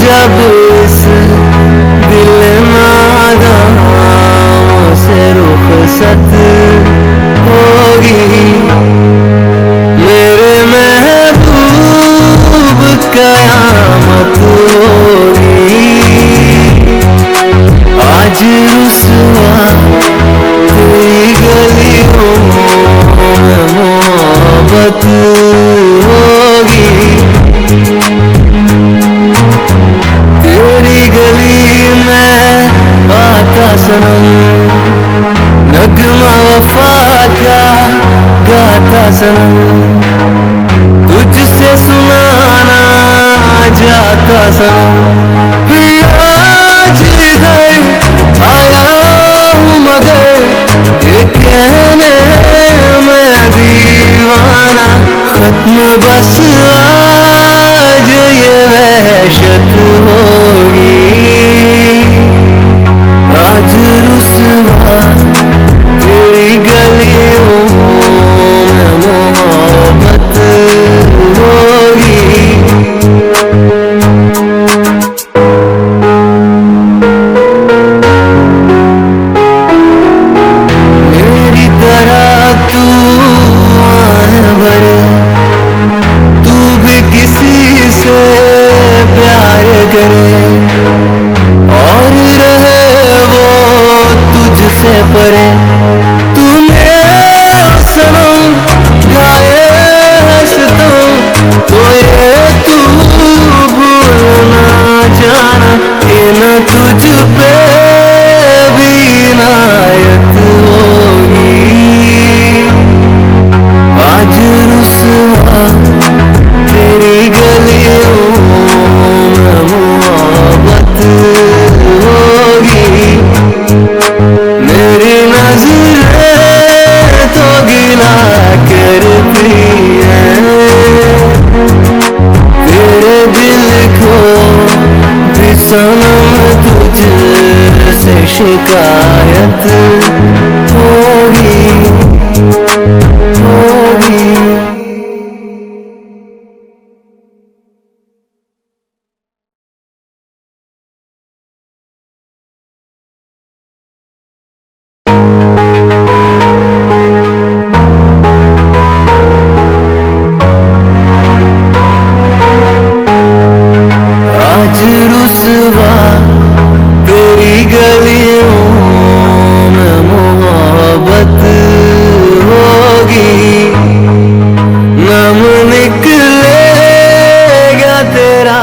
जब इस दिल नादाओं से रुखसत होगी, मेरे महबूब कयामत होगी। आज रुसवा तेरी गलियों में मोहब्बत होगी, तेरी गली में आता सनम नगमा वफा का गाता सनम, तुझसे सुनाना जाता सनम। आज इधर आया हूँ मगर ये कहने में दीवाना, खत्म बस आज ये वहशत होगी। आज रुसवा तेरी गलियों में मोहब्बत होगी। मेरी तरह तू आए भरे, तू भी किसी से प्यार करे और रहे वो तुझसे परे। तूने सनम गाए हंसतों तो ये तू भूलना जाना कि न तुझ पे भी इनायत होगी। आज रुसवा तेरी गलियों में मोहब्बत होगी, मेरी नज़रें तो गिला करती हैं, तेरे दिल को भी सनम तुझसे शिकायत होगी, होगी। आज रुसवा तेरी गलियों में मोहब्बत होगी, नम निकलेगा तेरा